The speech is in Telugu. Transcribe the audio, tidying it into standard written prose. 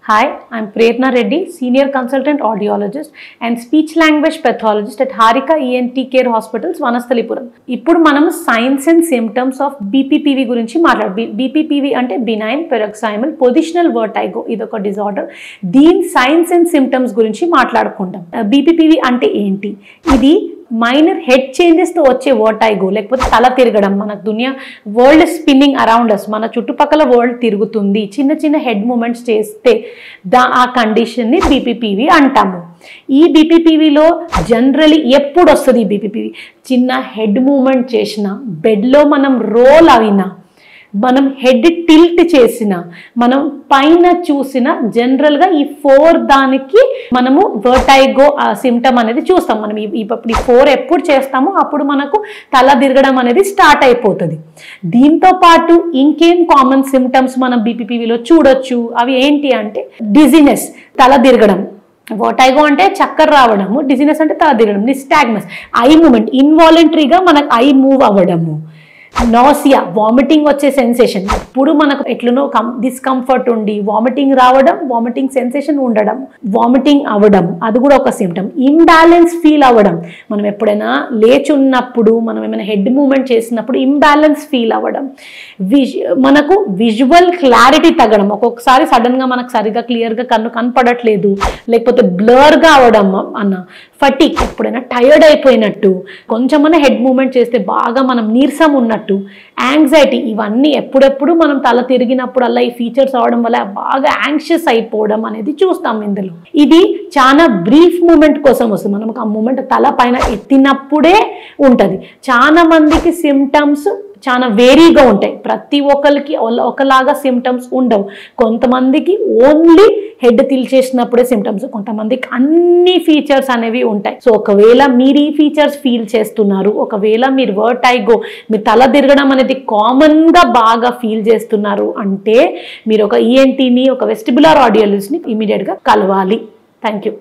Hi, I'm Prerna Reddy, Senior Consultant Audiologist and Speech Language Pathologist at Harika ENT Care Hospitals, Vanasthalipuram. ఇప్పుడు మనం science and symptoms of BPPV గురించి BPPV అంటే బినైన్ పెరాక్సైమల్ పొజిషనల్ వర్టైగో, ఇదొక డిజార్డర్. దీని సైన్స్ అండ్ సిమ్టమ్స్ గురించి మాట్లాడుకుంటాం. BPPV అంటే ఏంటి? ఇది మైనర్ హెడ్ చేంజెస్తో వచ్చే వర్టైగో, లేకపోతే తల తిరగడం. మనకు దునియా వరల్డ్ స్పిన్నింగ్ అరౌండ్ అస్, మన చుట్టుపక్కల వరల్డ్ తిరుగుతుంది, చిన్న చిన్న హెడ్ మూమెంట్స్ చేస్తే ఆ కండిషన్ని BPPV అంటాము. ఈ BPPVలో జనరలీ ఎప్పుడు వస్తుంది? ఈ BPPV చిన్న హెడ్ మూమెంట్ చేసిన, బెడ్లో మనం రోల్ అయినా, మనం హెడ్ టిల్ట్ చేసిన, మనం పైన చూసిన, జనరల్గా ఈ 4 దానికి మనము వర్టైగో సిమ్టమ్ అనేది చూస్తాం. మనం ఈ 4 ఎప్పుడు చేస్తామో అప్పుడు మనకు తల తిరగడం అనేది స్టార్ట్ అయిపోతుంది. దీంతో పాటు ఇంకేం కామన్ సిమ్టమ్స్ మనం BPPVలో చూడొచ్చు. అవి ఏంటి అంటే డిజినెస్, తల తిరగడం. వర్టైగో అంటే చక్కర రావడము, డిజినెస్ అంటే తల తిరగడం. నిస్టాగ్మస్, ఐ మూమెంట్, ఇన్వాలంటరీగా మనకు ఐ మూవ్ అవ్వడము. నాసియా, వామిటింగ్ వచ్చే సెన్సేషన్, ఎప్పుడు మనకు ఎట్లనో డిస్కంఫర్ట్ ఉండి వామిటింగ్ రావడం, వామిటింగ్ సెన్సేషన్ ఉండడం, వామిటింగ్ అవ్వడం, అది కూడా ఒక సిమ్టమ్. ఇంబ్యాలెన్స్ ఫీల్ అవ్వడం, మనం ఎప్పుడైనా లేచున్నప్పుడు, మనం ఏమైనా హెడ్ మూమెంట్ చేసినప్పుడు ఇంబ్యాలెన్స్ ఫీల్ అవ్వడం. మనకు విజువల్ క్లారిటీ తగ్గడం, ఒక్కొక్కసారి సడన్గా మనకు సరిగా క్లియర్గా కనపడట్లేదు, లేకపోతే బ్లర్గా అవ్వడం అన్న. ఫటిక్, ఎప్పుడైనా టైర్డ్ అయిపోయినట్టు, కొంచెమన్నా హెడ్ మూమెంట్ చేస్తే బాగా మనం నీరసం ఉన్నట్టు. యాంగ్జైటీ, ఇవన్నీ ఎప్పుడెప్పుడు మనం తల తిరిగినప్పుడల్లా ఈ ఫీచర్స్ అవడం వల్ల బాగా యాంగ్షియస్ అయిపోవడం అనేది చూస్తాం ఇందులో. ఇది చాలా బ్రీఫ్ మూమెంట్ కోసం వస్తుంది, మనకు ఆ మూమెంట్ తల పైన ఎత్తినప్పుడే ఉంటుంది. చాలా మందికి సిమ్టమ్స్ చాలా వేరీగా ఉంటాయి, ప్రతి ఒక్కరికి ఒకలాగా సిమ్టమ్స్ ఉండవు. కొంతమందికి ఓన్లీ హెడ్ తిల్చేసినప్పుడే సిమ్టమ్స్, కొంతమందికి అన్ని ఫీచర్స్ అనేవి ఉంటాయి. సో ఒకవేళ మీరు ఈ ఫీచర్స్ ఫీల్ చేస్తున్నారు, ఒకవేళ మీరు వర్టైగో, మీ తల తిరగడం అనేది కామన్గా బాగా ఫీల్ చేస్తున్నారు అంటే మీరు ఒక ENTని, ఒక వెస్టిబులర్ ఆడియాలజిస్ట్ని ఇమీడియట్గా కలవాలి. Thank you.